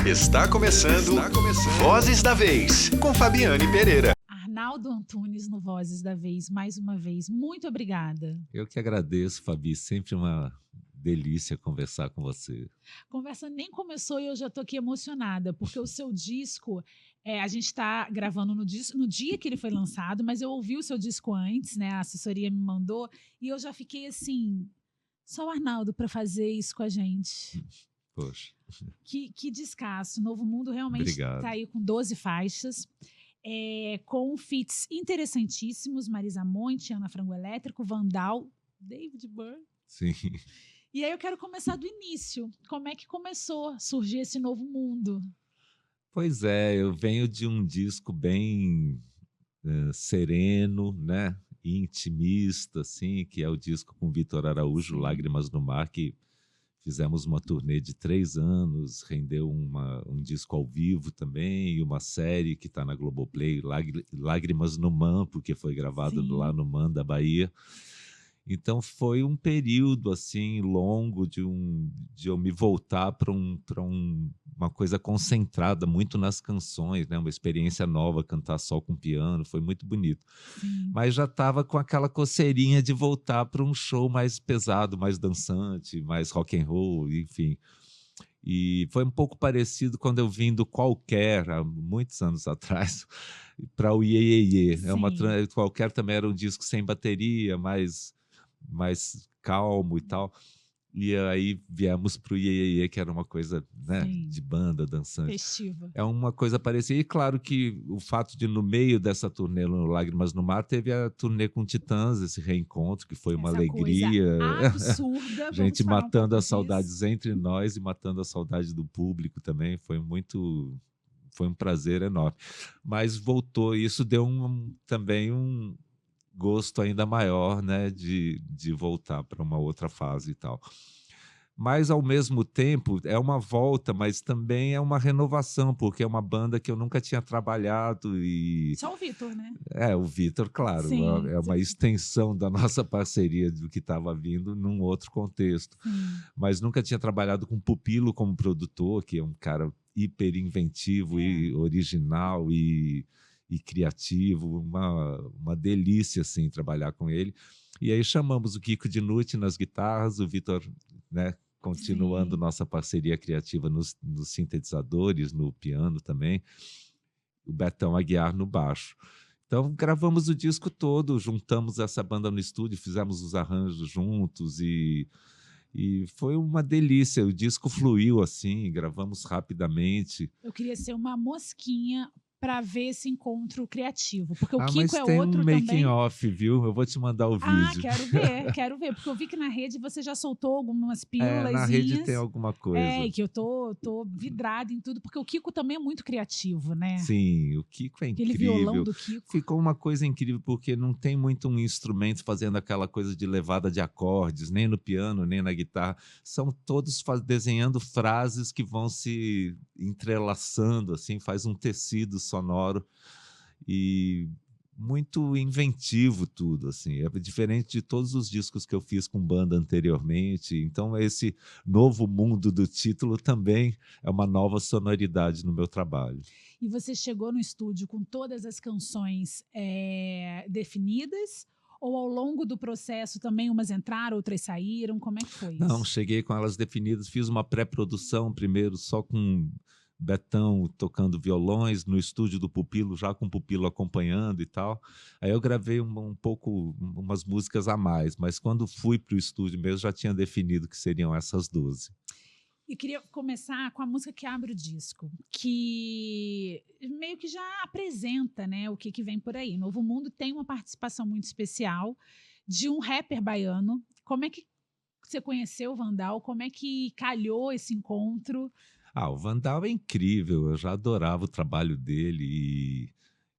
Está começando Vozes da Vez, com Fabiane Pereira. Arnaldo Antunes no Vozes da Vez, mais uma vez. Muito obrigada. Eu que agradeço, Fabi. Sempre uma delícia conversar com você. A conversa nem começou e eu já estou aqui emocionada, porque o seu disco, a gente está gravando no dia que ele foi lançado, mas eu ouvi o seu disco antes, né? A assessoria me mandou e eu já fiquei assim, só o Arnaldo para fazer isso com a gente. Poxa. Que descasso. Novo Mundo realmente está aí com 12 faixas. Com feats interessantíssimos, Marisa Monte, Ana Frango Elétrico, Vandal, David Byrne. Sim. E aí eu quero começar do início. Como é que começou a surgir esse novo mundo? Pois é, eu venho de um disco bem sereno, né? Intimista, assim, que é o disco com Vitor Araújo, Lágrimas no Mar, que fizemos uma turnê de 3 anos, rendeu um disco ao vivo também, e uma série que está na Globoplay, Lágrimas no Man, porque foi gravado lá no Man da Bahia. Então foi um período assim longo de eu me voltar para uma coisa concentrada muito nas canções, né? Uma experiência nova, cantar só com piano, foi muito bonito. Mas já estava com aquela coceirinha de voltar para um show mais pesado, mais dançante, mais rock and roll, enfim. E foi um pouco parecido quando eu vim do Qualquer, há muitos anos atrás, para o Iê Iê Iê. Qualquer também era um disco sem bateria, mais calmo e tal. E aí viemos para o Iê Iê Iê, que era uma coisa, né, de banda, dançante. Festiva. É uma coisa parecida. E claro que o fato de, no meio dessa turnê no Lágrimas no Mar, teve a turnê com Titãs, esse reencontro, que foi uma alegria. Absurda. Gente matando as saudades entre nós e matando a saudade do público também. Foi um prazer enorme. Mas voltou, isso deu também um gosto ainda maior, né, de voltar para uma outra fase e tal. Mas, ao mesmo tempo, é uma volta, mas também é uma renovação, porque é uma banda que eu nunca tinha trabalhado e... Só o Vitor, né? O Vitor, claro. É uma extensão da nossa parceria do que estava vindo num outro contexto. Mas nunca tinha trabalhado com Pupilo como produtor, que é um cara hiper inventivo e original e criativo, uma delícia assim, trabalhar com ele. E aí chamamos o Kiko Dinucci nas guitarras, o Vitor, né, continuando nossa parceria criativa nos sintetizadores, no piano também, o Betão Aguiar no baixo. Então gravamos o disco todo, juntamos essa banda no estúdio, fizemos os arranjos juntos e foi uma delícia. O disco fluiu assim, gravamos rapidamente. Eu queria ser uma mosquinha para ver esse encontro criativo, porque o Kiko mas é tem outro um também. making off, viu? Eu vou te mandar o vídeo. Quero ver, porque eu vi que na rede você já soltou algumas pílulas. Na rede tem alguma coisa. Que eu tô vidrada em tudo, porque o Kiko também é muito criativo, né? Sim, o Kiko é incrível. Aquele violão do Kiko. Ficou uma coisa incrível, porque não tem muito um instrumento fazendo aquela coisa de levada de acordes, nem no piano, nem na guitarra. São todos desenhando frases que vão se entrelaçando, assim, faz um tecido sonoro e muito inventivo tudo, assim. É diferente de todos os discos que eu fiz com banda anteriormente. Então esse novo mundo do título também é uma nova sonoridade no meu trabalho. E você chegou no estúdio com todas as canções definidas? Ou ao longo do processo também umas entraram, outras saíram? Como é que foi isso? Não, cheguei com elas definidas, fiz uma pré-produção primeiro só com Betão tocando violões no estúdio do Pupilo, já com o Pupilo acompanhando e tal. Aí eu gravei umas músicas a mais, mas quando fui para o estúdio mesmo já tinha definido que seriam essas 12. E queria começar com a música que abre o disco, que meio que já apresenta, né, o que vem por aí. Novo Mundo tem uma participação muito especial de um rapper baiano. Como é que você conheceu o Vandal? Como é que calhou esse encontro? O Vandal é incrível, eu já adorava o trabalho dele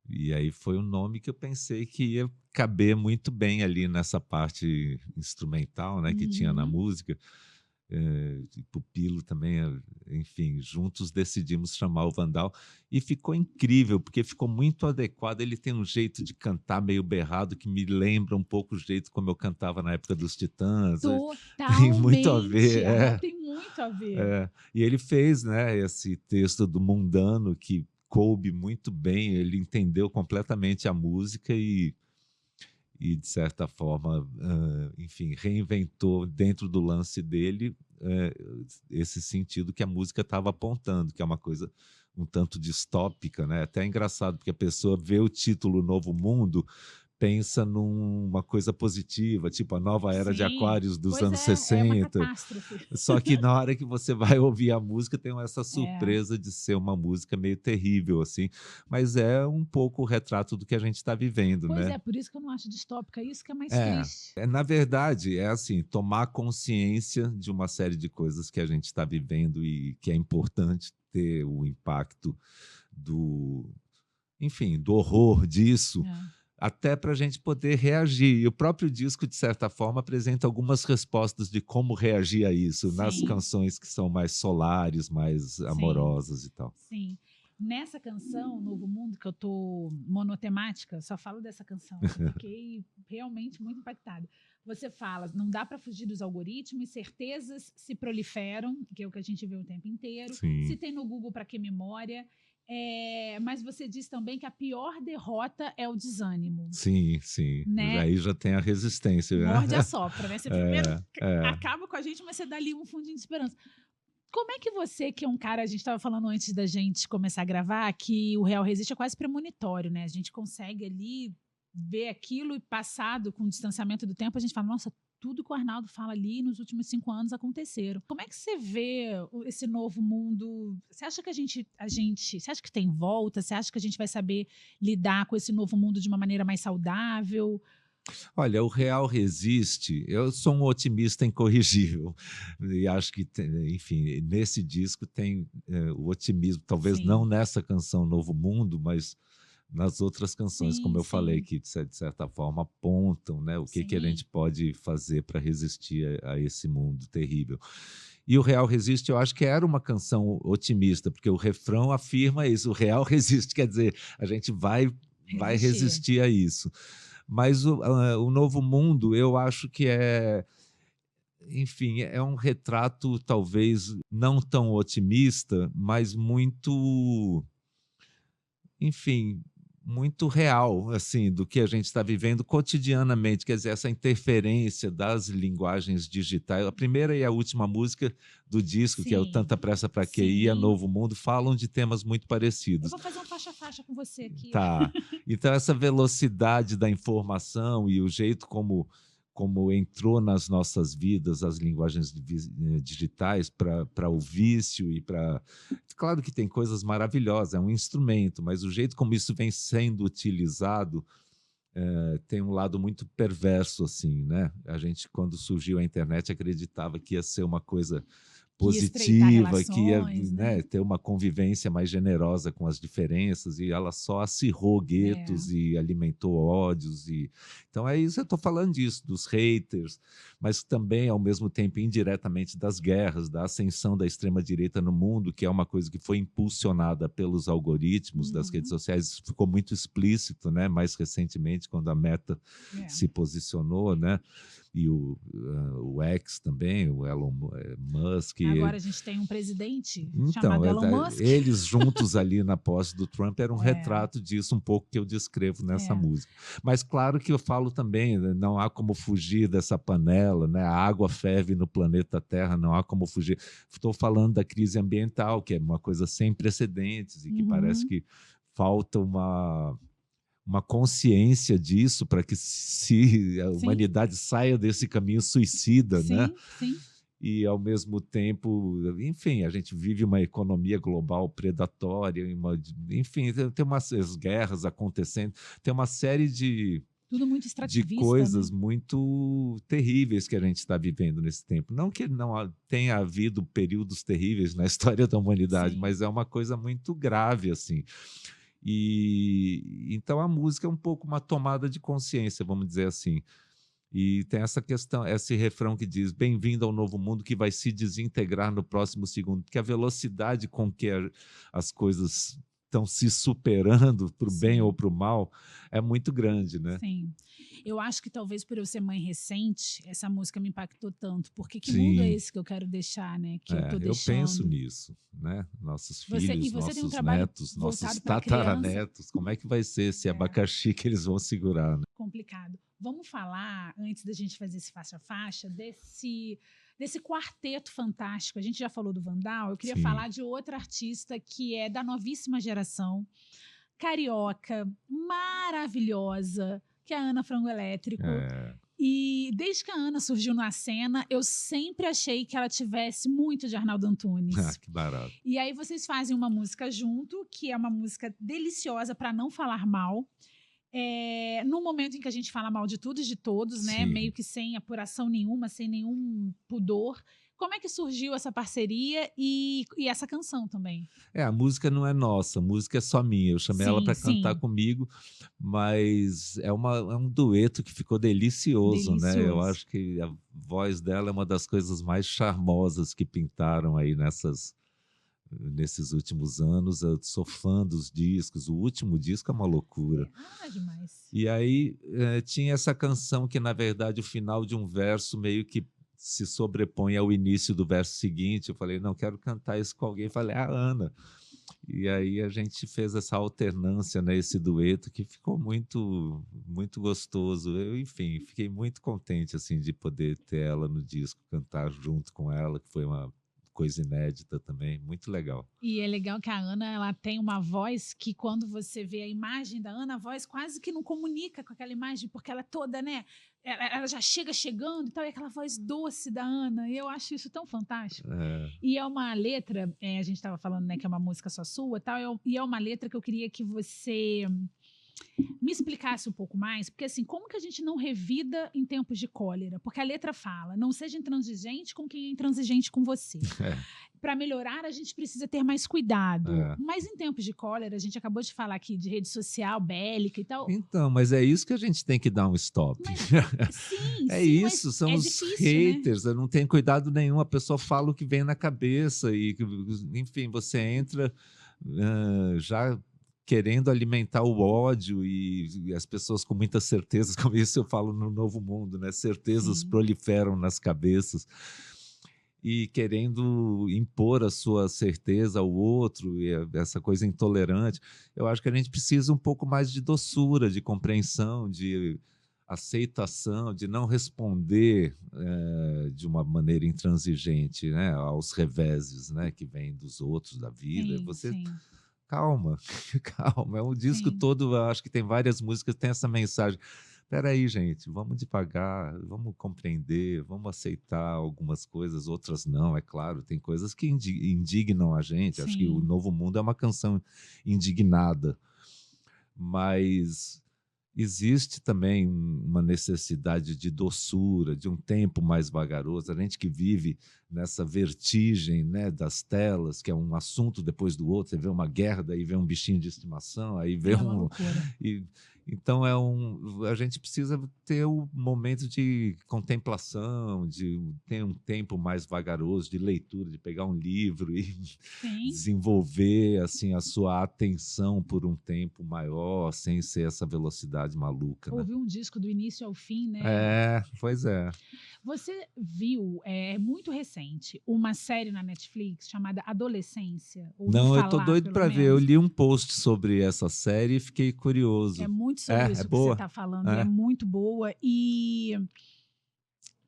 e aí foi um nome que eu pensei que ia caber muito bem ali nessa parte instrumental, né, que tinha na música. Pupilo também, enfim, juntos decidimos chamar o Vandal e ficou incrível, porque ficou muito adequado. Ele tem um jeito de cantar meio berrado que me lembra um pouco o jeito como eu cantava na época dos Titãs. Totalmente. Tem muito a ver. Tem muito a ver. E ele fez, né, esse texto do Mundano que coube muito bem, ele entendeu completamente a música e de certa forma, enfim, reinventou dentro do lance dele esse sentido que a música estava apontando, que é uma coisa um tanto distópica, né? Até é engraçado, porque a pessoa vê o título Novo Mundo, pensa numa coisa positiva, tipo a nova era de Sim, Aquários dos pois anos é uma 60. catástrofe. Só que na hora que você vai ouvir a música, tem essa surpresa de ser uma música meio terrível, assim. Mas é um pouco o retrato do que a gente está vivendo, Pois né? é, por isso que eu não acho distópica, isso que é mais triste. Na verdade, é assim, tomar consciência de uma série de coisas que a gente está vivendo e que é importante ter o impacto enfim, do horror disso, até para a gente poder reagir. E o próprio disco, de certa forma, apresenta algumas respostas de como reagir a isso, nas Sim. canções que são mais solares, mais amorosas e tal. Sim. Nessa canção, Novo Mundo, que eu tô monotemática, só falo dessa canção, eu fiquei realmente muito impactada. Você fala, não dá para fugir dos algoritmos, certezas se proliferam, que é o que a gente vê o tempo inteiro. Sim. Se tem no Google, para que memória? Mas você diz também que a pior derrota é o desânimo. Sim, sim. Né? Aí já tem a resistência. Morde a sopra, né? Você primeiro acaba com a gente, mas você dá ali um fundinho de esperança. Como é que você, que é um cara, a gente estava falando antes da gente começar a gravar, que o Real Resiste é quase premonitório, né? A gente consegue ali ver aquilo e passado com o distanciamento do tempo, a gente fala, nossa, tudo que o Arnaldo fala ali nos últimos 5 anos aconteceram. Como é que você vê esse novo mundo? Você acha que você acha que tem volta? Você acha que a gente vai saber lidar com esse novo mundo de uma maneira mais saudável? Olha, o Real resiste. Eu sou um otimista incorrigível e acho que, enfim, nesse disco tem o otimismo. Talvez não nessa canção Novo Mundo, mas nas outras canções, como eu falei, que de certa forma apontam, né, o que a gente pode fazer para resistir a esse mundo terrível. E o Real Resiste, eu acho que era uma canção otimista, porque o refrão afirma isso, o Real resiste, quer dizer, a gente vai resistir a isso. Mas o Novo Mundo, eu acho que enfim, é um retrato talvez não tão otimista, mas muito, enfim, muito real, assim, do que a gente está vivendo cotidianamente, quer dizer, essa interferência das linguagens digitais. A primeira e a última música do disco, que é o Tanta Pressa Pra Quê e a Novo Mundo, falam de temas muito parecidos. Eu vou fazer um faixa-faixa com você aqui. Tá. Então, essa velocidade da informação e o jeito como entrou nas nossas vidas as linguagens digitais para o vício e para... Claro que tem coisas maravilhosas, é um instrumento, mas o jeito como isso vem sendo utilizado tem um lado muito perverso, assim, né? A gente, quando surgiu a internet, acreditava que ia ser uma coisa positiva, que ia ter uma convivência mais generosa com as diferenças, e ela só acirrou guetos e alimentou ódios. Então é isso, eu estou falando disso, dos haters, mas também, ao mesmo tempo, indiretamente das guerras, da ascensão da extrema-direita no mundo, que é uma coisa que foi impulsionada pelos algoritmos das redes sociais. Isso ficou muito explícito, né? Mais recentemente, quando a Meta se posicionou, né? E o X também, o Elon Musk. Agora a gente tem um presidente chamado Elon Musk. Eles juntos ali na posse do Trump era um retrato disso, um pouco que eu descrevo nessa música. Mas claro que eu falo também, não há como fugir dessa panela, né? A água ferve no planeta Terra, não há como fugir. Estou falando da crise ambiental, que é uma coisa sem precedentes e que parece que falta uma consciência disso para que a humanidade saia desse caminho suicida, né? Sim. E, ao mesmo tempo, enfim, a gente vive uma economia global predatória, enfim, tem umas guerras acontecendo, tem uma série tudo muito extrativista, coisas, né? muito terríveis que a gente está vivendo nesse tempo. Não que não tenha havido períodos terríveis na história da humanidade, mas é uma coisa muito grave, assim. E então a música é um pouco uma tomada de consciência, vamos dizer assim. E tem essa questão, esse refrão que diz: bem-vindo ao novo mundo que vai se desintegrar no próximo segundo, porque a velocidade com que as coisas estão se superando para o bem Sim. ou para o mal, é muito grande, né? Sim. Eu acho que talvez por eu ser mãe recente, essa música me impactou tanto, porque que mundo é Sim, esse que eu quero deixar, né? Que eu tô eu penso deixando. nisso, né? Nossos E filhos, você tem um nossos trabalho netos, nossos voltado para a criança. tataranetos, como é que vai ser esse É abacaxi que eles vão segurar, né? complicado. Vamos falar, antes da gente fazer esse faixa a faixa, desse quarteto fantástico. A gente já falou do Vandal, eu queria Sim, falar de outra artista que é da novíssima geração, carioca, maravilhosa, que é a Ana Frango Elétrico. é, E desde que a Ana surgiu na cena, eu sempre achei que ela tivesse muito de Arnaldo Antunes. que barato. E aí vocês fazem uma música junto, que é uma música deliciosa para não falar mal. No momento em que a gente fala mal de tudo e de todos, né? Sim. Meio que sem apuração nenhuma, sem nenhum pudor. Como é que surgiu essa parceria e essa canção também? A música não é nossa, a música é só minha. Eu chamei ela Sim, para cantar sim, comigo, mas é um dueto que ficou delicioso, né? Eu delicioso. acho que a voz dela é uma das coisas mais charmosas que pintaram aí nesses últimos anos. Eu sou fã dos discos, o último disco é uma loucura. Demais. E aí tinha essa canção que, na verdade, o final de um verso meio que se sobrepõe ao início do verso seguinte. Eu falei, não, quero cantar isso com alguém. Eu falei, Ana. E aí a gente fez essa alternância, né, esse dueto que ficou muito, muito gostoso. Eu, enfim, fiquei muito contente assim de poder ter ela no disco, cantar junto com ela, que foi uma coisa inédita também, muito legal. E é legal que a Ana, ela tem uma voz que quando você vê a imagem da Ana, a voz quase que não comunica com aquela imagem, porque ela é toda, né? Ela já chega chegando e tal, e aquela voz doce da Ana. E eu acho isso tão fantástico. É, E é uma letra, a gente estava falando, né, que é uma música só sua, tal, e é uma letra que eu queria que você me explicasse um pouco mais, porque assim, como que a gente não revida em tempos de cólera? Porque a letra fala, não seja intransigente com quem é intransigente com você. é, Para melhorar, a gente precisa ter mais cuidado. é. Mas em tempos de cólera, a gente acabou de falar aqui de rede social, bélica e tal. Então, mas é isso que a gente tem que dar um stop. Mas sim, É sim, mas isso, são é os difícil, né? haters, não tem cuidado nenhum, a pessoa fala o que vem na cabeça e, enfim, você entra já querendo alimentar o ódio e as pessoas com muitas certezas, como isso eu falo no Novo Mundo, né? Certezas Sim, proliferam nas cabeças e querendo impor a sua certeza ao outro, e essa coisa intolerante. Eu acho que a gente precisa um pouco mais de doçura, de compreensão, de aceitação, de não responder de uma maneira intransigente, né, aos reveses, né, que vêm dos outros, da vida. sim, Você sim, calma, calma. É um disco sim. todo, eu acho que tem várias músicas que tem essa mensagem. Espera aí, gente, vamos devagar, vamos compreender, vamos aceitar algumas coisas, outras não, é claro. Tem coisas que indignam a gente. Acho que o Sim. Novo Mundo é uma canção indignada, mas existe também uma necessidade de doçura, de um tempo mais vagaroso. A gente que vive nessa vertigem, né, das telas, que é um assunto depois do outro, você vê uma guerra, daí vê um bichinho de estimação, aí vê É uma um... loucura. E, então a gente precisa ter o momento de contemplação, de ter um tempo mais vagaroso de leitura, de pegar um livro e Sim. desenvolver assim a sua atenção por um tempo maior, sem ser essa velocidade maluca, né? Ouvir um disco do início ao fim, né? Pois é. Você viu, muito recente, uma série na Netflix chamada Adolescência? Ouviu Não, eu tô falar, doido pelo para ver. Eu menos? li um post sobre essa série e fiquei É curioso. muito sobre É isso que você boa? está falando, e é É, muito boa. E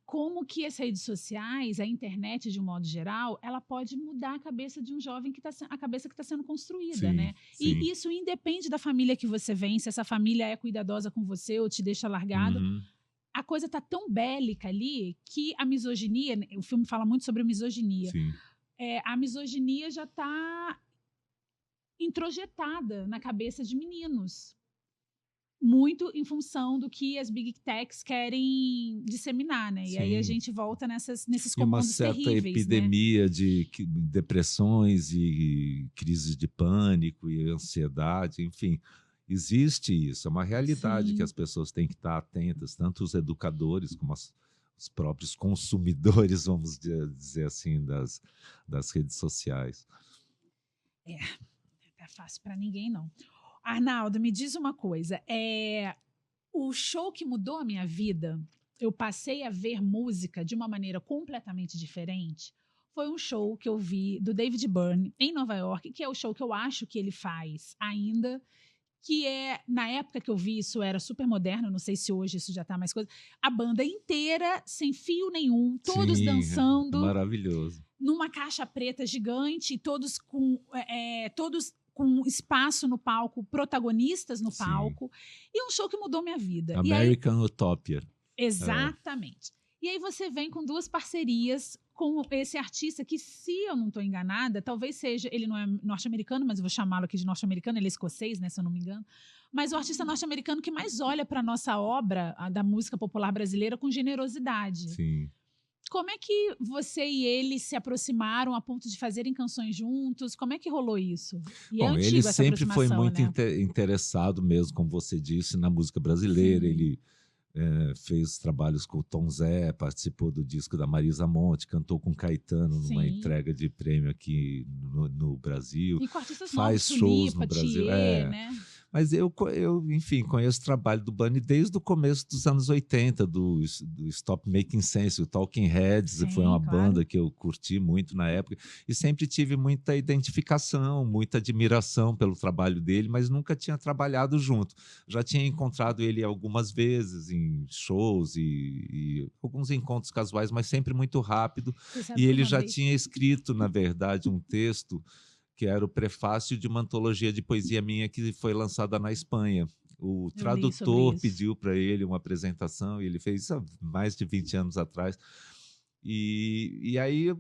como que as redes sociais, a internet de um modo geral, ela pode mudar a cabeça de um jovem que a cabeça que está sendo construída, sim, né? sim. E isso independe da família que você vem, se essa família é cuidadosa com você ou te deixa largado. Uhum, A coisa tá tão bélica ali que a misoginia, o filme fala muito sobre misoginia. sim. A misoginia já está introjetada na cabeça de meninos. Muito em função do que as big techs querem disseminar, né? E aí a Sim. gente volta nesses E uma comandos certa terríveis, né? epidemia de depressões e crises de pânico e ansiedade, enfim, existe isso, é uma realidade que Sim. as pessoas têm que estar atentas, tanto os educadores como os próprios consumidores, vamos dizer assim, das redes sociais. é fácil para ninguém, não. Arnaldo, me diz uma coisa. O show que mudou a minha vida, eu passei a ver música de uma maneira completamente diferente. Foi um show que eu vi do David Byrne em Nova York, que é o show que eu acho que ele faz ainda, que na época que eu vi isso era super moderno, não sei se hoje isso já tá mais coisa. A banda inteira, sem fio nenhum, todos Sim, dançando. Maravilhoso. Numa caixa preta gigante, todos com espaço no palco, protagonistas no palco. E um show que mudou minha vida. American Utopia. Exatamente. E aí você vem com 2 parcerias com esse artista que, se eu não estou enganada, talvez seja, ele não é norte-americano, mas eu vou chamá-lo aqui de norte-americano, ele é escocês, né, se eu não me engano, mas o artista norte-americano que mais olha para a nossa obra, da música popular brasileira, com generosidade. Sim. Como é que você e ele se aproximaram a ponto de fazerem canções juntos? Como é que rolou isso? E Bom, ele sempre foi muito né? interessado mesmo, como você disse, na música brasileira. Sim. Ele fez trabalhos com o Tom Zé, participou do disco da Marisa Monte, cantou com Caetano numa entrega de prêmio aqui no Brasil. E com artistas faz novos, shows Tulipa, no Brasil. Thier, né? Mas eu, enfim, conheço o trabalho do Bunny desde o começo dos anos 80, do Stop Making Sense. O Talking Heads foi uma banda que eu curti muito na época e sempre tive muita identificação, muita admiração pelo trabalho dele, mas nunca tinha trabalhado junto. Já tinha encontrado ele algumas vezes em shows e alguns encontros casuais, mas sempre muito rápido. E ele já tinha escrito, na verdade, um texto que era o prefácio de uma antologia de poesia minha que foi lançada na Espanha. O tradutor pediu para ele uma apresentação, e ele fez isso há mais de 20 anos atrás. E aí,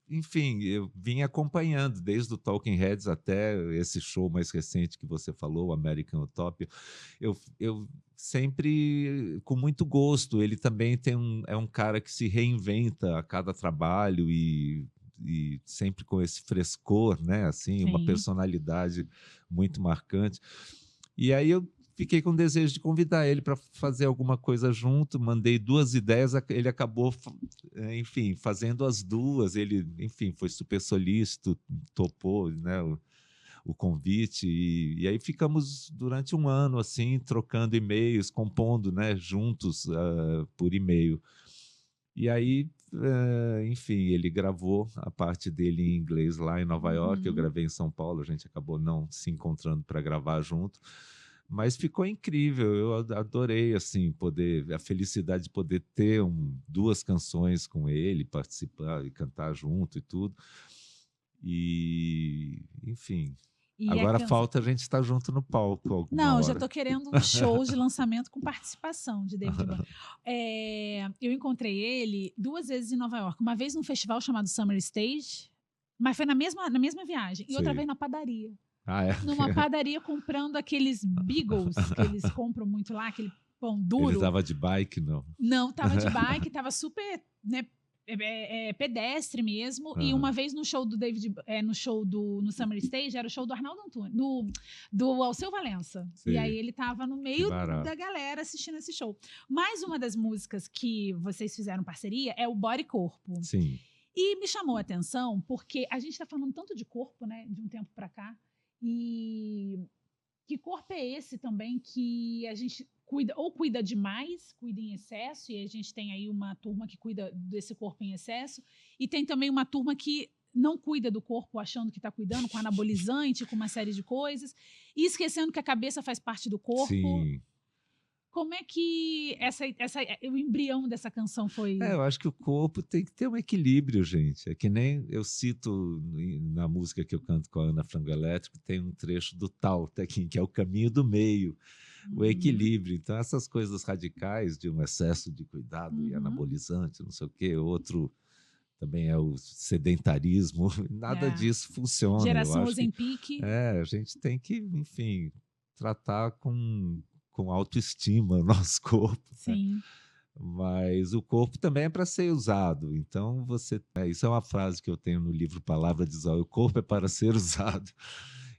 enfim, eu vim acompanhando, desde o Talking Heads até esse show mais recente que você falou, o American Utopia. Eu sempre, com muito gosto, ele também é um cara que se reinventa a cada trabalho e sempre com esse frescor, né? Assim, uma personalidade muito marcante. E aí eu fiquei com o desejo de convidar ele para fazer alguma coisa junto, mandei 2 ideias, ele acabou, enfim, fazendo as 2. Ele, enfim, foi super solícito, topou, né, o convite, e aí ficamos durante um ano assim, trocando e-mails, compondo, né, juntos por e-mail. E aí, enfim, ele gravou a parte dele em inglês lá em Nova York, eu gravei em São Paulo, a gente acabou não se encontrando para gravar junto, mas ficou incrível, eu adorei, assim, a felicidade de poder ter 2 canções com ele, participar e cantar junto e tudo, e, enfim... Agora falta a gente estar junto no palco. Não, já estou querendo um show de lançamento com participação de David Byrne. Eu encontrei ele 2 vezes em Nova York. Uma vez num festival chamado Summer Stage, mas foi na mesma viagem. E outra vez na padaria. Numa padaria comprando aqueles Beagles que eles compram muito lá, aquele pão duro. Ele estava de bike, não? Não, estava de bike, estava super... né, pedestre mesmo, e uma vez no show do David, no Summer Stage, era o show do Arnaldo Antunes, do Alceu Valença. Sim. E aí ele tava no meio da galera assistindo esse show. Mais uma das músicas que vocês fizeram parceria é o Body Corpo. Sim. E me chamou a atenção, porque a gente tá falando tanto de corpo, né, de um tempo para cá, e que corpo é esse também que a gente cuida demais, cuida em excesso, e a gente tem aí uma turma que cuida desse corpo em excesso, e tem também uma turma que não cuida do corpo achando que está cuidando, com anabolizante, com uma série de coisas, e esquecendo que a cabeça faz parte do corpo. Sim. Como é que o embrião dessa canção foi? Eu acho que o corpo tem que ter um equilíbrio, gente. É que nem eu cito na música que eu canto com a Ana Frango Elétrico, tem um trecho do Tao Te Ching, que é o caminho do meio, o equilíbrio. Então, essas coisas radicais de um excesso de cuidado e anabolizante, não sei o quê, outro também é o sedentarismo, nada disso funciona. Geração Ozempic. A gente tem que, enfim, tratar com autoestima o nosso corpo. Sim. Né? Mas o corpo também é para ser usado. Então, isso é uma frase que eu tenho no livro Palavra de Zóio: o corpo é para ser usado.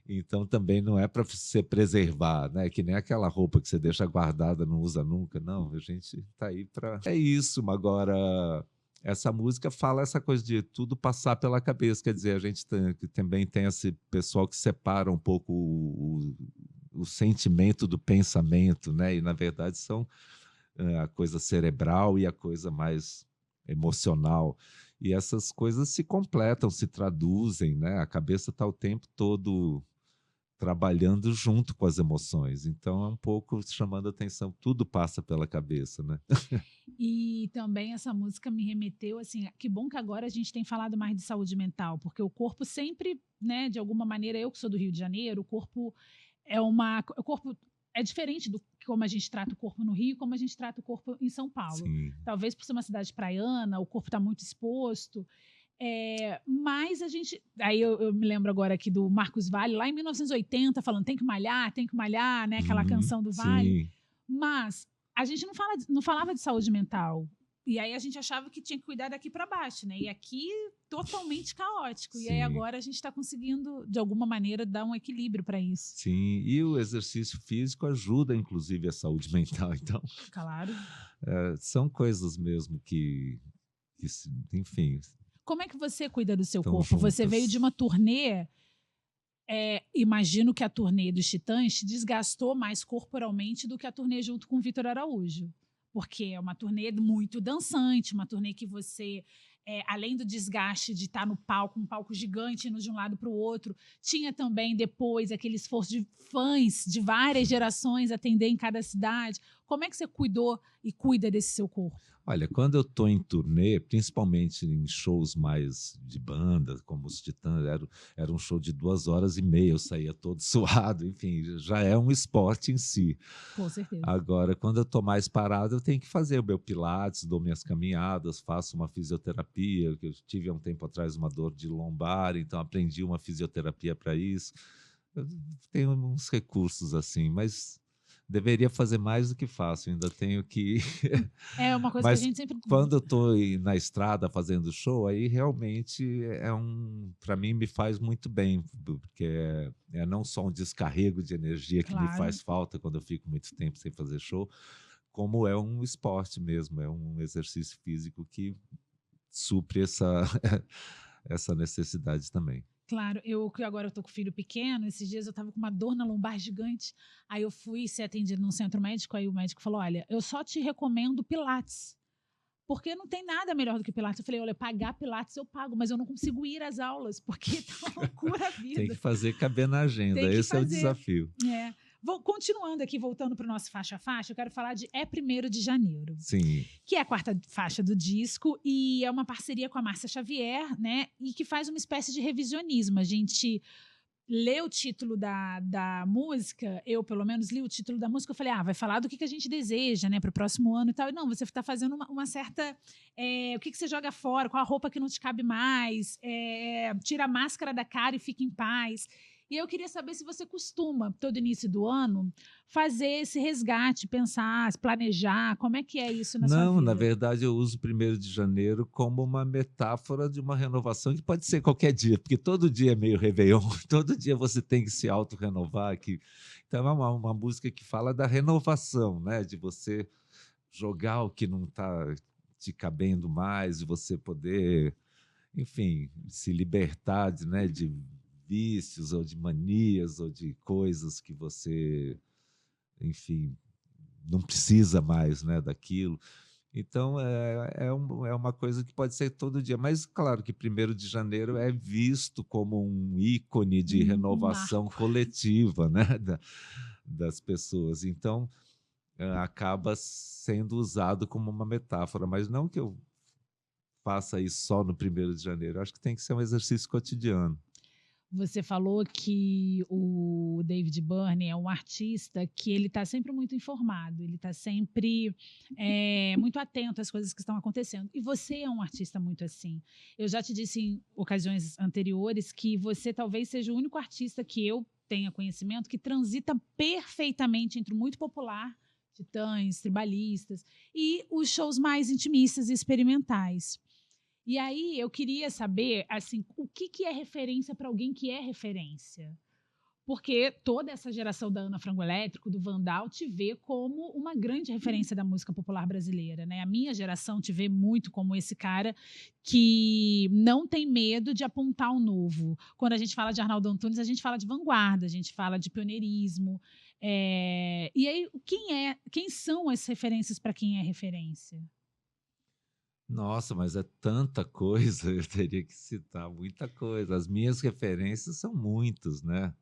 Então, também não é para você preservar, né? Que nem aquela roupa que você deixa guardada, não usa nunca. Não, a gente está aí para... É isso. Agora, essa música fala essa coisa de tudo passar pela cabeça, quer dizer, a gente também tem esse pessoal que separa um pouco o sentimento do pensamento, né? E, na verdade, são a coisa cerebral e a coisa mais emocional. E essas coisas se completam, se traduzem, né? A cabeça está o tempo todo trabalhando junto com as emoções. Então, é um pouco chamando a atenção, tudo passa pela cabeça, né? E também essa música me remeteu, assim, que bom que agora a gente tem falado mais de saúde mental, porque o corpo sempre, né, de alguma maneira, eu que sou do Rio de Janeiro, o corpo é diferente do como a gente trata o corpo no Rio, como a gente trata o corpo em São Paulo. Sim. Talvez por ser uma cidade praiana, o corpo está muito exposto. Mas a gente. Aí eu me lembro agora aqui do Marcos Valle, lá em 1980, falando tem que malhar, né? Aquela canção do Valle. Sim. Mas a gente não falava de saúde mental. E aí a gente achava que tinha que cuidar daqui para baixo, né? E aqui totalmente caótico. Sim. E aí agora a gente está conseguindo, de alguma maneira, dar um equilíbrio para isso. Sim, e o exercício físico ajuda, inclusive, a saúde mental. Então, Claro. são coisas mesmo que, enfim. Como é que você cuida do seu Estão corpo? Você juntas. veio de uma turnê. Imagino que a turnê dos Titãs te desgastou mais corporalmente do que a turnê junto com o Vítor Araújo. Porque é uma turnê muito dançante, uma turnê que você, além do desgaste de estar no palco, um palco gigante, indo de um lado para o outro, tinha também depois aquele esforço de fãs de várias gerações atender em cada cidade. Como é que você cuidou e cuida desse seu corpo? Olha, quando eu estou em turnê, principalmente em shows mais de banda, como os Titãs, era um show de 2h30, eu saía todo suado, enfim, já é um esporte em si. Com certeza. Agora, quando eu estou mais parado, eu tenho que fazer o meu pilates, dou minhas caminhadas, faço uma fisioterapia, que eu tive há um tempo atrás uma dor de lombar, então aprendi uma fisioterapia para isso. Eu tenho uns recursos assim, mas deveria fazer mais do que faço, ainda tenho que... É uma coisa Mas que a gente sempre... quando eu estou na estrada fazendo show, aí realmente para mim me faz muito bem, porque é não só um descarrego de energia que me Claro. faz falta quando eu fico muito tempo sem fazer show, como é um esporte mesmo, é um exercício físico que supre essa necessidade também. Claro, que agora eu tô com filho pequeno, esses dias eu tava com uma dor na lombar gigante, aí eu fui ser atendida num centro médico, aí o médico falou, olha, eu só te recomendo Pilates, porque não tem nada melhor do que Pilates. Eu falei, olha, pagar Pilates eu pago, mas eu não consigo ir às aulas, porque tá uma loucura a vida. Tem que fazer caber na agenda, esse é o desafio. Continuando aqui, voltando para o nosso faixa a faixa, eu quero falar de 1º de Janeiro. Sim. Que é a 4ª faixa do disco e é uma parceria com a Márcia Xavier, né? E que faz uma espécie de revisionismo. A gente lê o título da música, eu pelo menos li o título da música, eu falei, vai falar do que a gente deseja, né, para o próximo ano e tal. E não, você está fazendo uma certa... o que você joga fora, qual a roupa que não te cabe mais, tira a máscara da cara e fica em paz. E eu queria saber se você costuma, todo início do ano, fazer esse resgate, pensar, planejar, como é que é isso na sua vida? Não, na verdade eu uso o 1º de janeiro como uma metáfora de uma renovação que pode ser qualquer dia, porque todo dia é meio Réveillon, todo dia você tem que se auto-renovar. Então é uma música que fala da renovação, né? De você jogar o que não está te cabendo mais, de você poder, enfim, se libertar de vícios ou de manias ou de coisas que você, enfim, não precisa mais, né, daquilo. Então, é uma coisa que pode ser todo dia. Mas, claro que 1º de janeiro é visto como um ícone de renovação coletiva, né, das pessoas. Então, acaba sendo usado como uma metáfora. Mas não que eu faça isso só no 1º de janeiro. Acho que tem que ser um exercício cotidiano. Você falou que o David Byrne é um artista que ele está sempre muito informado, ele está sempre muito atento às coisas que estão acontecendo. E você é um artista muito assim. Eu já te disse em ocasiões anteriores que você talvez seja o único artista que eu tenha conhecimento que transita perfeitamente entre o muito popular, Titãs, Tribalistas, e os shows mais intimistas e experimentais. E aí eu queria saber, assim, o que é referência para alguém que é referência? porque toda essa geração da Ana Frango Elétrico, do Vandal, te vê como uma grande referência da música popular brasileira, né? A minha geração te vê muito como esse cara que não tem medo de apontar o novo. Quando a gente fala de Arnaldo Antunes, a gente fala de vanguarda, a gente fala de pioneirismo. E aí, quem são as referências para quem é referência? Nossa, mas é tanta coisa, eu teria que citar muita coisa. As minhas referências são muitas, né?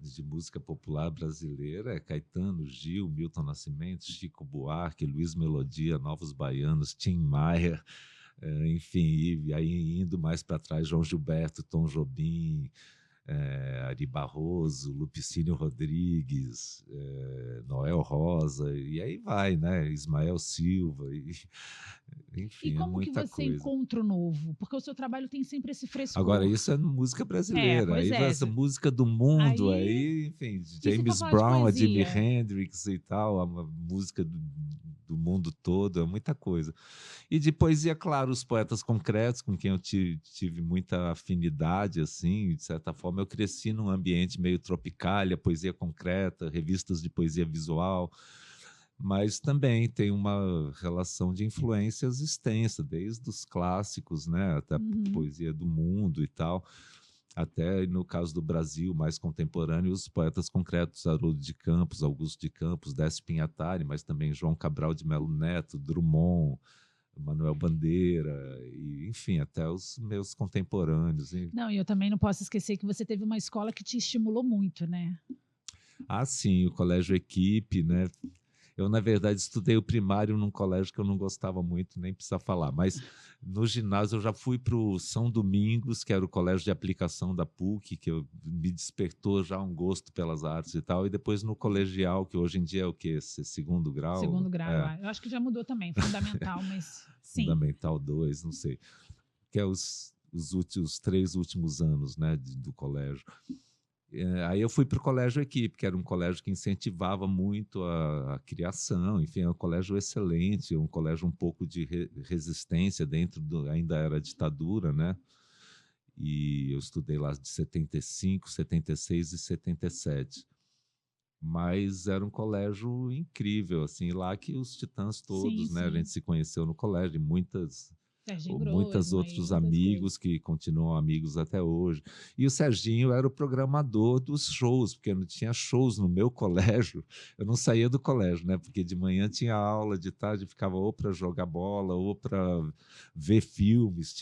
De música popular brasileira, é Caetano, Gil, Milton Nascimento, Chico Buarque, Luiz Melodia, Novos Baianos, Tim Maia, enfim, e aí indo mais para trás, João Gilberto, Tom Jobim, Ari Barroso, Lupicínio Rodrigues, Noel Rosa, e aí vai, né? Ismael Silva, enfim, E é como que muita você coisa. encontra o novo? Porque o seu trabalho tem sempre esse frescor. Agora, isso é música brasileira. pois Aí é. essa música do mundo, Aí- enfim, se James for falar de Brown, a Jimi poesia? Hendrix e tal, a música do mundo todo, é muita coisa. E de poesia, claro, os poetas concretos, com quem eu tive muita afinidade, assim, de certa forma, eu cresci num ambiente meio tropical, poesia concreta, revistas de poesia visual, mas também tem uma relação de influências extensa, desde os clássicos, né, até a poesia do mundo e tal, até no caso do Brasil, mais contemporâneo, os poetas concretos, Haroldo de Campos, Augusto de Campos, Décio Pinhatari, mas também João Cabral de Melo Neto, Drummond, Manuel Bandeira, e, enfim, até os meus contemporâneos. Não, e eu também não posso esquecer que você teve uma escola que te estimulou muito, né? Ah, sim, o Colégio Equipe, né? Eu, na verdade, estudei o primário num colégio que eu não gostava muito, nem precisa falar, mas no ginásio eu já fui para o São Domingos, que era o colégio de aplicação da PUC, que me despertou já um gosto pelas artes e tal, e depois no colegial, que hoje em dia é o quê? Segundo grau? Segundo grau, eu acho que já mudou também, fundamental, mas sim. Fundamental 2, não sei, que é os 3 últimos anos, né, do colégio. Aí eu fui para o Colégio Equipe, que era um colégio que incentivava muito a criação, enfim, é um colégio excelente, um colégio um pouco de resistência dentro ainda era ditadura, né? E eu estudei lá de 75, 76 e 77. Mas era um colégio incrível, assim, lá que os titãs todos, Sim, né? A sim. gente se conheceu no colégio, muitos Serginho outros Groisman, amigos que continuam amigos até hoje. E o Serginho era o programador dos shows, porque não tinha shows no meu colégio. Eu não saía do colégio, né? Porque de manhã tinha aula, de tarde ficava ou para jogar bola, ou para ver filmes,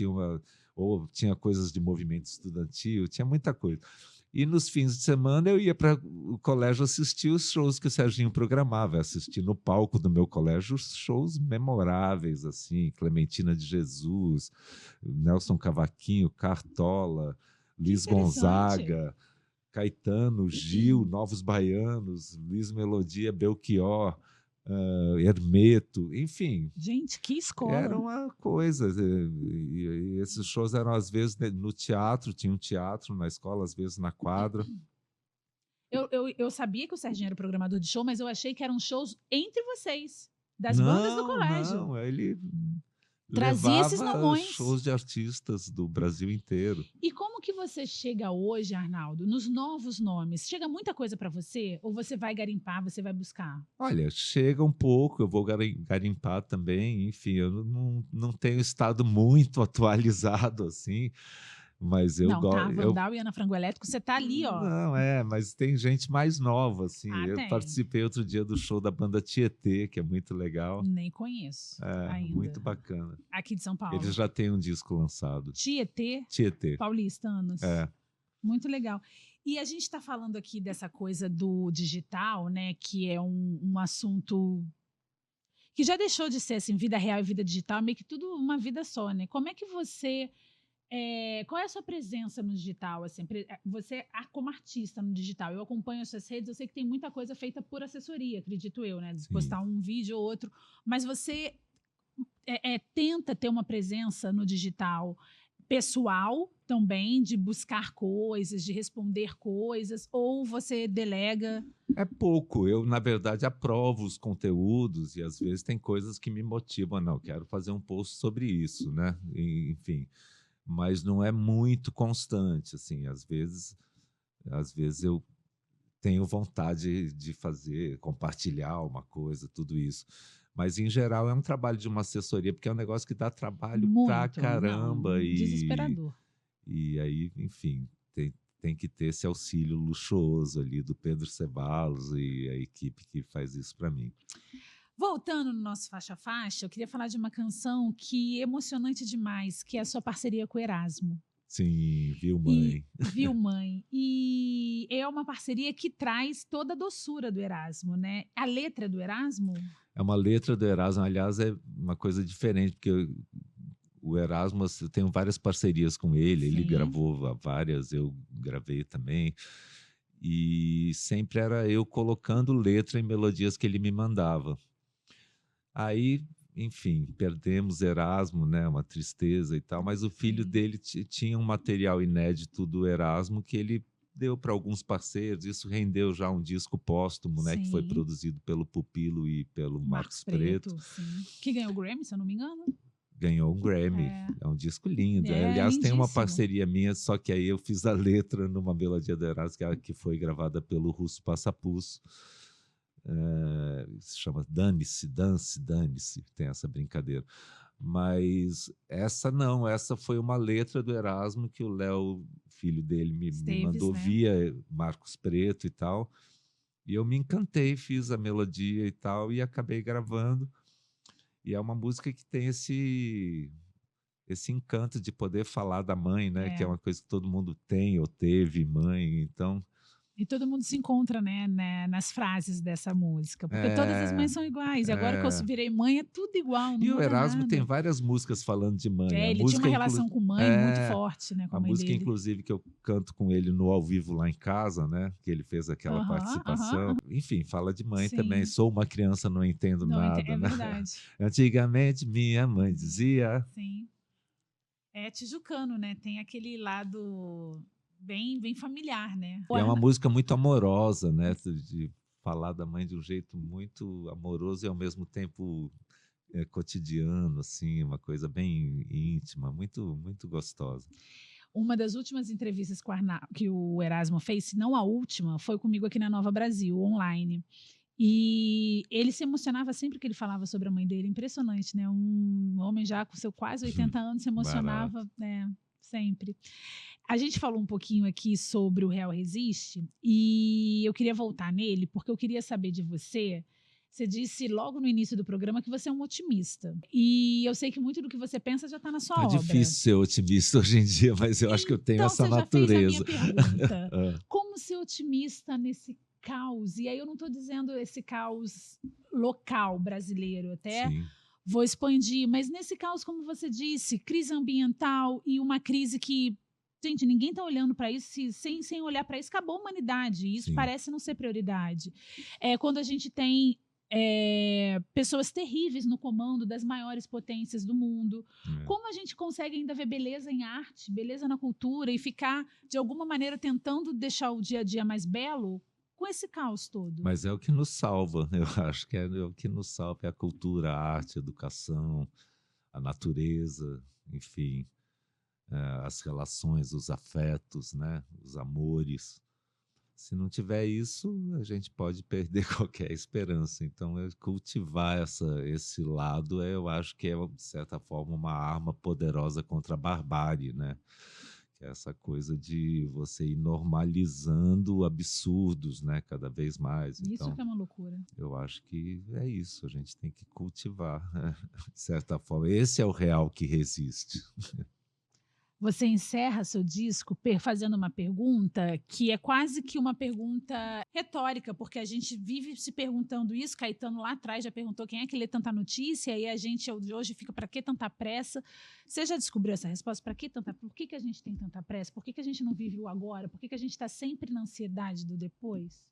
ou tinha coisas de movimento estudantil, tinha muita coisa. E nos fins de semana eu ia para o colégio assistir os shows que o Serginho programava, assistir no palco do meu colégio os shows memoráveis, assim, Clementina de Jesus, Nelson Cavaquinho, Cartola, Luiz Gonzaga, Caetano, Gil, Novos Baianos, Luiz Melodia, Belchior, Hermeto, enfim. Gente, que escola! Era uma coisa. E esses shows eram, às vezes, no teatro, tinha um teatro na escola, às vezes na quadra. Eu sabia que o Serginho era programador de show, mas eu achei que eram shows entre vocês, das bandas do colégio. Não, ele Trazia esses levava nomões. shows de artistas do Brasil inteiro. E como que você chega hoje, Arnaldo, nos novos nomes? Chega muita coisa para você? Ou você vai garimpar, você vai buscar? Olha, chega um pouco, eu vou garimpar também, enfim, eu não tenho estado muito atualizado assim, mas eu Não, tá, gosto. Vandal e Ana Frango Elétrico, você tá ali, ó. Não, mas tem gente mais nova, assim. Eu tem. participei outro dia do show da banda Tietê, que é muito legal. Nem conheço ainda. Muito bacana. Aqui de São Paulo. Eles já têm um disco lançado. Tietê? Tietê. Paulistanos. Muito legal. E a gente está falando aqui dessa coisa do digital, né? Que é um assunto que já deixou de ser assim, vida real e vida digital, meio que tudo uma vida só, né? Como é que você... qual é a sua presença no digital? Assim, você, como artista no digital, eu acompanho as suas redes, eu sei que tem muita coisa feita por assessoria, acredito eu, né? De postar um vídeo ou outro, mas você tenta ter uma presença no digital pessoal também, de buscar coisas, de responder coisas, ou você delega? É pouco. Eu, na verdade, aprovo os conteúdos e às vezes tem coisas que me motivam. Não, quero fazer um post sobre isso, né? Enfim, mas não é muito constante, assim, às vezes Às vezes eu tenho vontade de fazer, compartilhar uma coisa, tudo isso. Mas, em geral, é um trabalho de uma assessoria, porque é um negócio que dá trabalho pra Muito, caramba. não, desesperador. E aí, enfim, tem que ter esse auxílio luxuoso ali do Pedro Ceballos e a equipe que faz isso para mim. Voltando no nosso Faixa a Faixa, eu queria falar de uma canção que é emocionante demais, que é a sua parceria com o Erasmo. Sim, viu, mãe? Viu, mãe? E é uma parceria que traz toda a doçura do Erasmo, né? A letra do Erasmo... É uma letra do Erasmo, aliás, é uma coisa diferente, porque o Erasmo, eu tenho várias parcerias com ele, Sim. ele gravou várias, eu gravei também, e sempre era eu colocando letra em melodias que ele me mandava. Aí, enfim, perdemos Erasmo, né? Uma tristeza e tal, mas o filho dele tinha um material inédito do Erasmo que ele deu para alguns parceiros. Isso rendeu já um disco póstumo, né? Que foi produzido pelo Pupilo e pelo Marcos Preto. Sim. Que ganhou o Grammy, se eu não me engano. Ganhou um Grammy. É um disco lindo. Aliás, lindíssimo. tem uma parceria minha, só que aí eu fiz a letra numa melodia do Erasmo, que foi gravada pelo Russo Passapus. Se chama Dane-se, Dane-se, tem essa brincadeira. Mas essa não, essa foi uma letra do Erasmo que o Léo, filho dele, me mandou, né? Via Marcos Preto e tal. E eu me encantei, fiz a melodia e tal, e acabei gravando. E é uma música que tem esse encanto de poder falar da mãe, né? Que é uma coisa que todo mundo tem ou teve mãe, então... E todo mundo se encontra, né, nas frases dessa música, porque todas as mães são iguais. E agora que eu virei mãe, é tudo igual, não E o Erasmo nada. Tem várias músicas falando de mãe. Ele tinha uma relação com mãe muito forte, né, com a mãe música, dele. inclusive, que eu canto com ele no Ao Vivo lá em casa, né? Que ele fez aquela participação. Enfim, fala de mãe também. Sou uma criança, não entendo nada. É verdade. Antigamente, minha mãe dizia... Sim. É tijucano, né? Tem aquele lado... Bem familiar, né? E é uma música muito amorosa, né? De falar da mãe de um jeito muito amoroso e ao mesmo tempo cotidiano, assim, uma coisa bem íntima, muito, muito gostosa. Uma das últimas entrevistas que o Erasmo fez, se não a última, foi comigo aqui na Nova Brasil, online. E ele se emocionava sempre que ele falava sobre a mãe dele. Impressionante, né? Um homem já com seu quase 80 anos se emocionava, né? Sempre. A gente falou um pouquinho aqui sobre o Real Resiste e eu queria voltar nele porque eu queria saber de você. Você disse logo no início do programa que você é um otimista. E eu sei que muito do que você pensa já está na sua obra. É difícil ser otimista hoje em dia, mas eu acho que eu tenho essa natureza. Então, você já fez a minha pergunta. Como ser otimista nesse caos? E aí eu não estou dizendo esse caos local brasileiro, até... Sim. Vou expandir, mas nesse caos, como você disse, crise ambiental e uma crise que, gente, ninguém está olhando para isso, sem olhar para isso, acabou a humanidade, e isso parece não ser prioridade. Quando a gente tem pessoas terríveis no comando das maiores potências do mundo, como a gente consegue ainda ver beleza em arte, beleza na cultura e ficar, de alguma maneira, tentando deixar o dia a dia mais belo, com esse caos todo? Mas é o que nos salva, eu acho que é o que nos salva, é a cultura, a arte, a educação, a natureza, enfim, as relações, os afetos, né, os amores. Se não tiver isso, a gente pode perder qualquer esperança. Então, cultivar esse lado, eu acho que é, de certa forma, uma arma poderosa contra a barbárie, né? Que é essa coisa de você ir normalizando absurdos, né, cada vez mais. Isso então, que é uma loucura. Eu acho que é isso, a gente tem que cultivar, né, de certa forma. Esse é o real que resiste. Você encerra seu disco fazendo uma pergunta que é quase que uma pergunta retórica, porque a gente vive se perguntando isso. Caetano lá atrás já perguntou quem é que lê tanta notícia, e a gente hoje fica, para que tanta pressa? Você já descobriu essa resposta? Por que a gente tem tanta pressa? Por que a gente não vive o agora? Por que a gente está sempre na ansiedade do depois?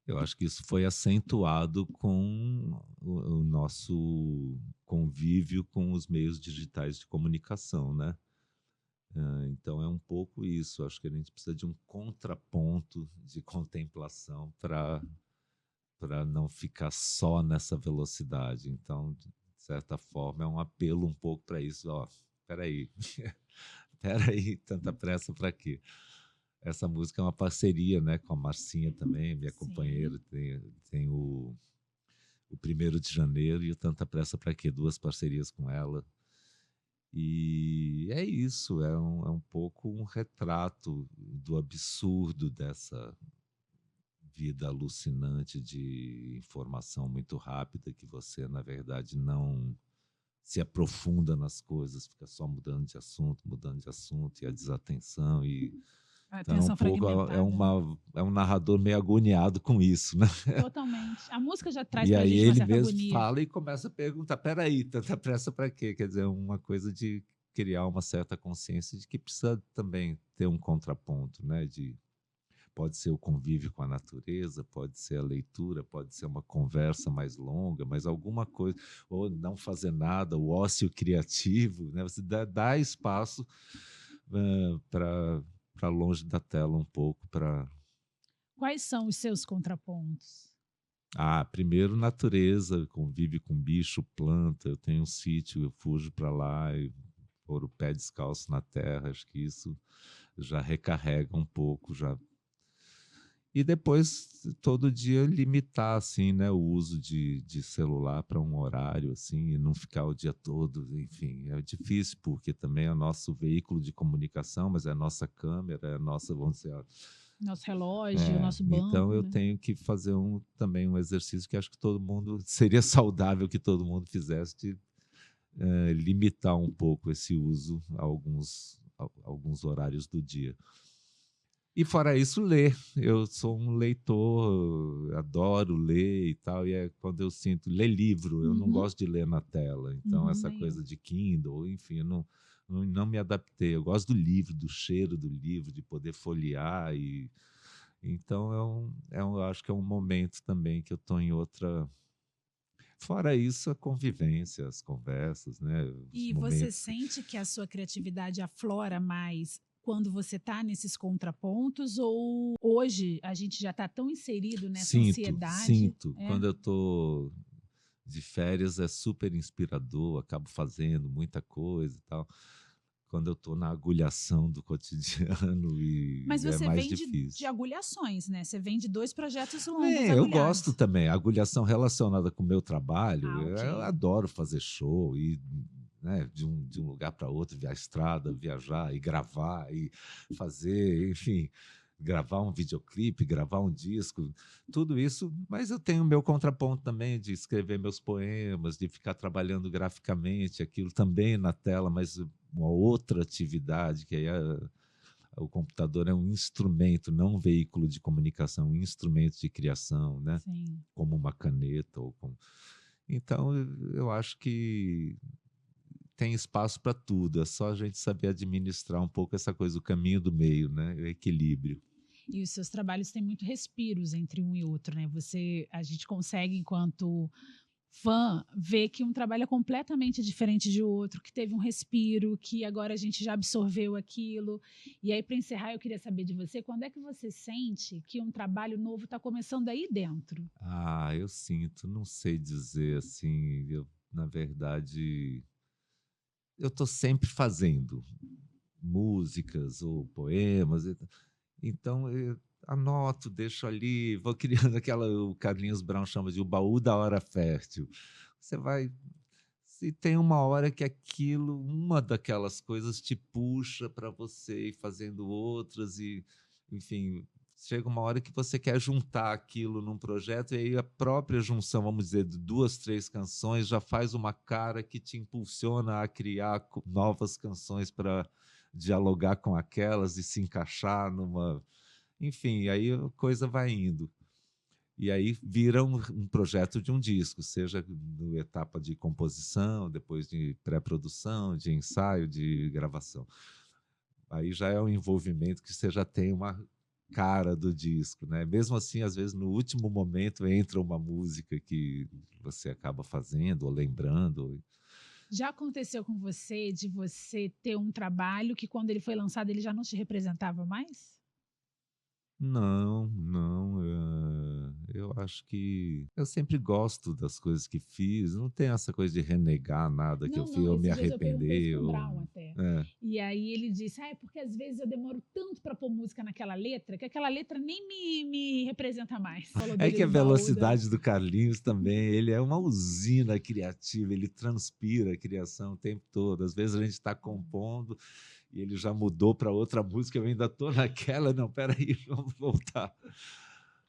Eu acho que isso foi acentuado com o nosso convívio com os meios digitais de comunicação, né? Então é um pouco isso. Acho que a gente precisa de um contraponto de contemplação para não ficar só nessa velocidade. Então, de certa forma, é um apelo um pouco para isso. Peraí, tanta pressa para quê? essa música é uma parceria, né, com a Marcinha também, minha Sim. companheira. Tem o 1º de Janeiro e o Tanta Pressa Pra Quê, 2 parcerias com ela. E é isso, é um pouco um retrato do absurdo dessa vida alucinante de informação muito rápida, que você, na verdade, não se aprofunda nas coisas, fica só mudando de assunto, e a desatenção. A Então é um atenção pouco, fragmentada. é um narrador meio agoniado com isso, né? Totalmente. A música já traz E pra aí gente uma ele certa mesmo agonia. fala e começa a perguntar: peraí, tanta pressa para quê? Quer dizer, uma coisa de criar uma certa consciência de que precisa também ter um contraponto, né? Pode ser o convívio com a natureza, pode ser a leitura, pode ser uma conversa mais longa, mas alguma coisa, ou não fazer nada, o ócio criativo, né? Você dá espaço para longe da tela um pouco, para... Quais são os seus contrapontos? Primeiro, natureza, convive com bicho, planta. Eu tenho um sítio, eu fujo para lá e pôr o pé descalço na terra. Acho que isso já recarrega um pouco, já. E depois, todo dia, limitar assim, né, o uso de celular para um horário assim, e não ficar o dia todo. Enfim, é difícil, porque também é nosso veículo de comunicação, mas é a nossa câmera, é a nossa, vamos dizer, Nosso relógio, nosso então banco, eu né? tenho que fazer também um exercício que acho que todo mundo seria saudável que todo mundo fizesse, de limitar um pouco esse uso a alguns horários do dia. E fora isso, ler. Eu sou um leitor, adoro ler e tal, e é quando eu sinto ler livro, eu não Uhum, gosto de ler na tela. Então essa nem eu. coisa de Kindle, enfim, eu não me adaptei. Eu gosto do livro, do cheiro do livro, de poder folhear. Então eu acho que é um momento também que eu estou em outra. Fora isso, a convivência, as conversas, né? Os E você momentos. sente que a sua criatividade aflora mais quando você está nesses contrapontos, ou hoje a gente já está tão inserido nessa ansiedade? Sinto. É? Quando eu estou de férias é super inspirador, acabo fazendo muita coisa e tal. Quando eu estou na agulhação do cotidiano e Mas é você mais vem de difícil. agulhações, né? Você vem de 2 projetos longos Eu gosto agulhados. também. A agulhação relacionada com o meu trabalho, Ah, eu ok. adoro fazer show e, né, de um lugar para outro, via estrada, viajar e gravar e fazer, enfim, gravar um videoclipe, gravar um disco, tudo isso. Mas eu tenho o meu contraponto também de escrever meus poemas, de ficar trabalhando graficamente, aquilo também na tela, mas uma outra atividade que aí o computador é um instrumento, não um veículo de comunicação, um instrumento de criação, né? Sim. Como uma caneta Então, eu acho que tem espaço para tudo, é só a gente saber administrar um pouco essa coisa, o caminho do meio, né? O equilíbrio. E os seus trabalhos têm muito respiros entre um e outro, né? A gente consegue, enquanto fã, ver que um trabalho é completamente diferente de outro, que teve um respiro, que agora a gente já absorveu aquilo. E aí, para encerrar, eu queria saber de você, quando é que você sente que um trabalho novo está começando aí dentro? Eu sinto, não sei dizer assim, na verdade, eu estou sempre fazendo músicas ou poemas, então eu anoto, deixo ali, vou criando o Carlinhos Brown chama de o baú da hora fértil. Você vai, se tem uma hora que uma daquelas coisas te puxa para você ir fazendo outras e, enfim, chega uma hora que você quer juntar aquilo num projeto e aí a própria junção, vamos dizer, de 2, 3 canções já faz uma cara que te impulsiona a criar novas canções para dialogar com aquelas e se encaixar numa... Enfim, aí a coisa vai indo. E aí vira um projeto de um disco, seja na etapa de composição, depois de pré-produção, de ensaio, de gravação. Aí já é um envolvimento que você já tem uma cara do disco, né? Mesmo assim, às vezes no último momento entra uma música que você acaba fazendo ou lembrando. Já aconteceu com você de você ter um trabalho que, quando ele foi lançado, ele já não te representava mais? Não. Eu acho que eu sempre gosto das coisas que fiz. Não tem essa coisa de renegar nada que eu fiz, Não, ou me esses dias eu perguntei isso arrepender. pro Brown até. E aí ele disse, é porque às vezes eu demoro tanto para pôr música naquela letra, que aquela letra nem me representa mais. É que a velocidade do Carlinhos também, ele é uma usina criativa, ele transpira a criação o tempo todo. Às vezes a gente está compondo e ele já mudou para outra música, eu ainda estou naquela, não, peraí, vamos voltar.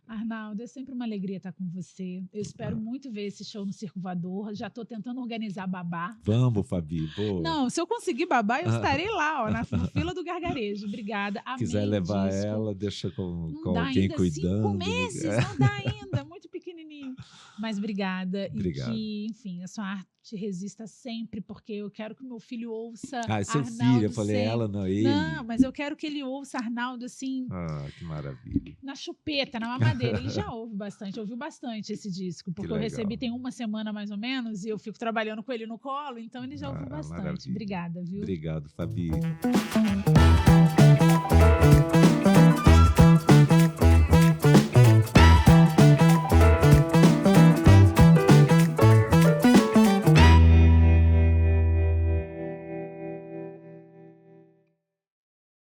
Arnaldo, é sempre uma alegria estar com você. Eu espero muito ver esse show no Circo Voador. Já estou tentando organizar babá. Vamos, Fabi. Boa. Não, se eu conseguir babá, eu estarei lá, ó, na fila do gargarejo. Obrigada. Amei. Quiser levar disco. ela, deixa com Não alguém ainda cuidando. 5 meses, não dá ainda. Muito pequenininho. Mas obrigada. Obrigado. E que, enfim, a sua arte resista sempre, porque eu quero que o meu filho ouça é seu Arnaldo filho. Eu falei sempre. ela, não, ele. Não, mas eu quero que ele ouça Arnaldo, assim... Que maravilha. Na chupeta, na mamadeira. Ele já ouviu bastante esse disco, porque eu recebi tem uma semana mais ou menos e eu fico trabalhando com ele no colo, então ele já ouviu bastante. Maravilha. Obrigada, viu? Obrigado, Fabi.